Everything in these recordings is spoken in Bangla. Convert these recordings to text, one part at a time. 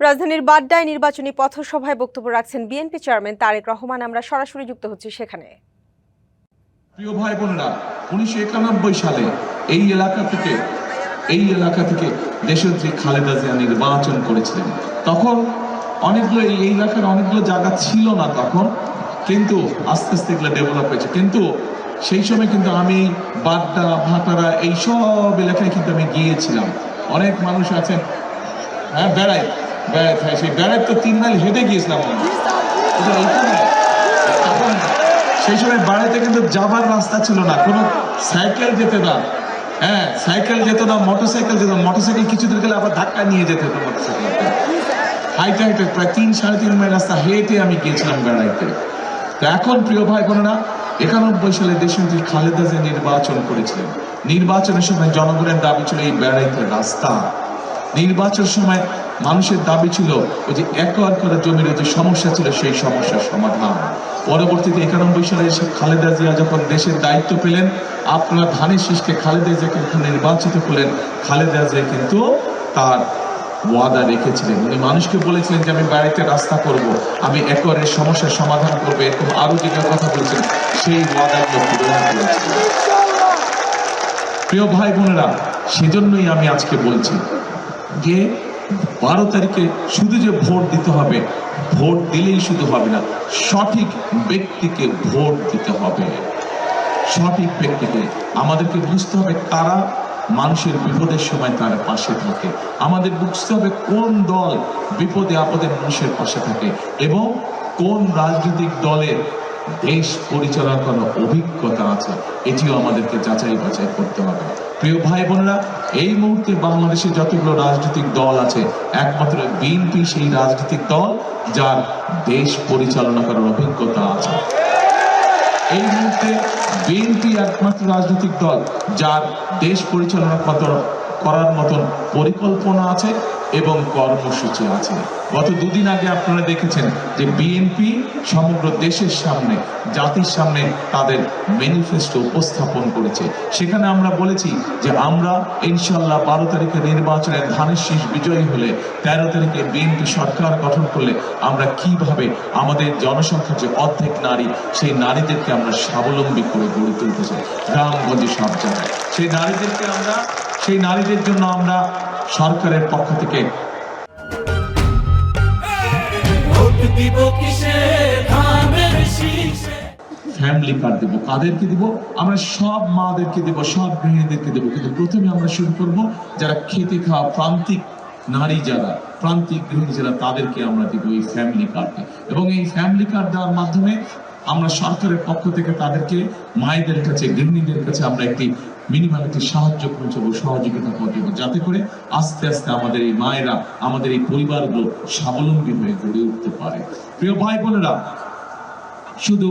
রাজধানীর বাড্ডায় নির্বাচনী পথসভায় বক্তব্য রাখছেন বিএনপি চেয়ারম্যান তারেক রহমান। আমরা সরাসরি যুক্ত হচ্ছি সেখানে। প্রিয় ভাই বোনেরা, 1991 সালে এই এলাকা থেকে দেশনেত্রী খালেদা জিয়া নির্বাচন করেছিলেন। তখন অনেকগুলো এই এলাকার অনেকগুলো জায়গা ছিল না তখন, কিন্তু আস্তে আস্তে এগুলো ডেভেলপ হয়েছে। কিন্তু সেই সময় কিন্তু আমি বাড্ডা, ভাটারা এই সব এলাকায় কিন্তু আমি গিয়েছিলাম। অনেক মানুষ আছেন, হ্যাঁ, বেড়াইত সেই বেড়াইত তো 3 মাইল হেঁটে গিয়েছিলাম তখন। সেই সময় বাড়িতে কিন্তু যাবার রাস্তা ছিল না, কোনো সাইকেল যেত না। হ্যাঁ, সাইকেল যেত না, মোটরসাইকেল যেত না। মোটরসাইকেল কিছু দূর গেলে আবার ধাক্কা নিয়ে যেতে হতো মোটরসাইকেল। হাইটে প্রায় 3-3.5 মাইল রাস্তা হেঁটে আমি গিয়েছিলাম বেড়াইতে। তো এখন প্রিয় ভাই বোনেরা, 91 সালে দেশনেত্রী খালেদা জিয়া নির্বাচন করেছিলেন। নির্বাচনের সময় জনগণের দাবি ছিল এই বেড়াইতে রাস্তা। নির্বাচনের সময় মানুষের দাবি ছিল ওই যে একর করা জমির যে সমস্যা ছিল সেই সমস্যার সমাধান। পরবর্তীতে 91 সালে খালেদা জিয়া যখন দেশের দায়িত্ব পেলেন, আপনারা ধানের শীষকে খালেদা জিয়াকে নির্বাচিত করলেন। খালেদা জিয়া কিন্তু তার ওয়াদা রেখেছিলেন। উনি মানুষকে বলেছিলেন যে আমি বাড়িতে রাস্তা করব, আমি একরের সমস্যার সমাধান করবো, এরকম আরো যেটা কথা বলেছেন সেই ওয়াদাগুলো পূরণ করেছিলেন। প্রিয় ভাই বোনেরা, সেজন্যই আমি আজকে বলছি যে 12 তারিখে শুধু যে ভোট দিতে হবে, ভোট দিলেই শুধু হবে না, সঠিক ব্যক্তিকে ভোট দিতে হবে। সঠিক ব্যক্তিকে আমাদেরকে বুঝতে হবে কারা মানুষের বিপদের সময় তার পাশে থাকে। আমাদের বুঝতে হবে কোন দল বিপদে আপদে মানুষের পাশে থাকে এবং কোন রাজনৈতিক দলের দেশ পরিচালনা করার অভিজ্ঞতা আছে, এটিও আমাদেরকে যাচাই বাছাই করতে হবে। প্রিয় ভাই বোনেরা, এই মুহূর্তে বাংলাদেশে যতগুলো রাজনৈতিক দল আছে, একমাত্র বিএনপি সেই রাজনৈতিক দল যার দেশ পরিচালনা করার অভিজ্ঞতা আছে। এই মুহূর্তে বিএনপি একমাত্র রাজনৈতিক দল যার দেশ পরিচালনা করার মতন পরিকল্পনা আছে এবং কর্মসূচি আছে। গত 2 দিন আগে আপনারা দেখেছেন যে বিএনপি সমগ্র দেশের সামনে, জাতির সামনে তাদের ম্যানিফেস্টো উপস্থাপন করেছে। সেখানে আমরা বলেছি যে আমরা ইনশাল্লাহ 12 তারিখে নির্বাচনে ধানের শীষ বিজয়ী হলে 13 তারিখে বিএনপি সরকার গঠন করলে আমরা কিভাবে আমাদের জনসংখ্যার যে অর্ধেক নারী, সেই নারীদেরকে আমরা স্বাবলম্বী করে গড়ে তুলতে চাই গ্রামগঞ্জে সব জায়গায়। সেই নারীদের জন্য আমরা সরকারের পক্ষ থেকে ফ্যামিলি কার্ড দেব। কাদেরকে দিব? আমরা সব মাদেরকে দেব, সব গৃহিণীদেরকে দেব। কিন্তু প্রথমে আমরা শুরু করব যারা খেতে খাওয়া প্রান্তিক নারী, যারা প্রান্তিক গৃহিণী যারা, তাদেরকে আমরা দিব এই ফ্যামিলি কার্ডে। এবং এই ফ্যামিলি কার্ড দেওয়ার মাধ্যমে আমরা সরকারের পক্ষ থেকে তাদেরকে, মায়েদের কাছে, গৃহিণীদের কাছে আমরা একটি মিনিমাম একটি সাহায্য পৌঁছাবো, সহযোগিতা পৌঁছাবো, যাতে করে আস্তে আস্তে আমাদের এই মায়েরা, আমাদের এই পরিবারগুলো স্বাবলম্বী হয়ে গড়ে উঠতে পারে। প্রিয় ভাই বোনেরা, শুধু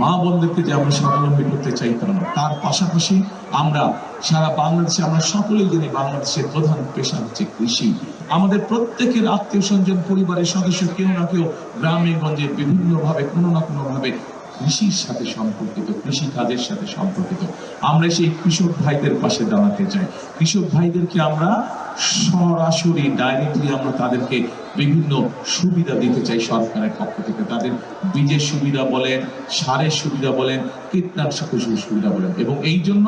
মা বোনদেরকে যে আমরা স্বাবলম্বী করতে চাই তা না, তার পাশাপাশি আমরা সারা বাংলাদেশে, আমরা সকলেই জানি বাংলাদেশের প্রধান পেশা হচ্ছে কৃষি। আমাদের প্রত্যেকের আত্মীয় স্বজন, পরিবারের সদস্য কেউ না কেউ গ্রামে গঞ্জে বিভিন্ন ভাবে কোনো না কোনো ভাবে কৃষির সাথে সম্পর্কিত, কৃষি কাজের সাথে সম্পর্কিত। আমরা সেই কৃষক ভাইদের পাশে দাঁড়াতে চাই। কৃষক ভাইদেরকে আমরা সরাসরি ডাইরেক্টলি আমরা তাদেরকে বিভিন্ন সুবিধা দিতে চাই সরকারের পক্ষ থেকে। তাদের বীজের সুবিধা বলেন, সারের সুবিধা বলেন, কীটনাশকের সুবিধা বলেন। এবং এই জন্য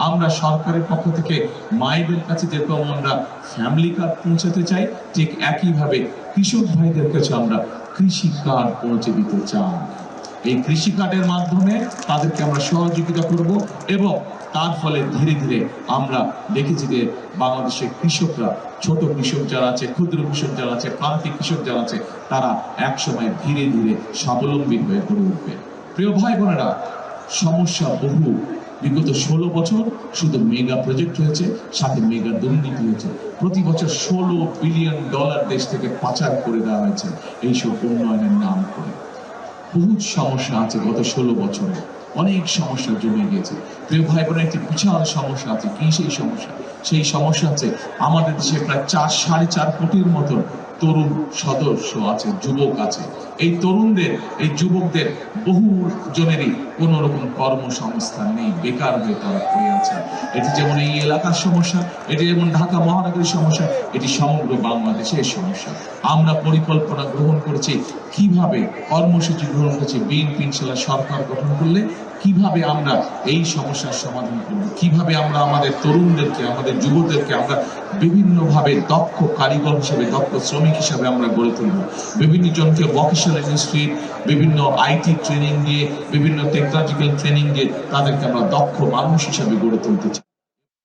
আমরা সরকারের পক্ষ থেকে মায়েদের কাছে যেরকম আমরা ফ্যামিলি কার্ড পৌঁছাতে চাই, ঠিক একইভাবে কৃষক ভাইদের কাছে আমরা কৃষি কার্ড পৌঁছে দিতে চাই। এই কৃষি কার্ডের মাধ্যমে তাদেরকে আমরা সহযোগিতা করব এবং তার ফলে ধীরে ধীরে আমরা দেখেছি যে বাংলাদেশের কৃষকরা, ছোট কৃষক যারা আছে, ক্ষুদ্র কৃষক যারা আছে, প্রান্তিক কৃষক যারা আছে, তারা একসময় ধীরে ধীরে স্বাবলম্বী হয়ে গড়ে উঠবে। প্রিয় ভাই বোনেরা, সমস্যা বহু। বিগত 16 বছর শুধু মেগা প্রজেক্ট হয়েছে, সাথে মেগা দুর্নীতি হয়েছে। প্রতি বছর $16 বিলিয়ন দেশ থেকে পাচার করে দেওয়া হয়েছে এইসব উন্নয়নের নাম করে। বহুত সমস্যা আছে গত 16 বছরে, অনেক সমস্যা জমে গিয়েছে। প্রিয় ভাই বোনের, একটি বিশাল সমস্যা আছে। কি সেই সমস্যা? সেই সমস্যা হচ্ছে আমাদের দেশে প্রায় 4-4.5 কোটির মতো তরুণ সদস্য আছে, যুবক আছে। এই তরুণদের, এই যুবকদের বহু জনেরই কোন রকম কর্মসংস্থান নেই, বেকার হয়ে তারা পড়ে আছে। এটি যেমন এই এলাকার সমস্যা, এটি যেমন ঢাকা মহানগরীর সমস্যা, এটি সমগ্র বাংলাদেশের সমস্যা। আমরা পরিকল্পনা গ্রহণ করেছি, কিভাবে কর্মসূচি গ্রহণ করেছি, বিএনপি ইনশাআল্লাহ সরকার গঠন করলে কিভাবে আমরা এই সমস্যার সমাধান করব, কিভাবে আমরা আমাদের তরুণদেরকে, আমাদের যুবকদেরকে আমরা বিভিন্নভাবে দক্ষ কারিগর হিসেবে, দক্ষ শ্রমিক হিসেবে আমরা গড়ে তুলব। বিভিন্ন জনকে ভোকেশনাল ইন্ডাস্ট্রি, বিভিন্ন আইটি ট্রেনিং দিয়ে, বিভিন্ন টেকনোলজিক্যাল ট্রেনিং দিয়ে তাদেরকে আমরা দক্ষ মানুষ হিসেবে গড়ে তুলতে চাই।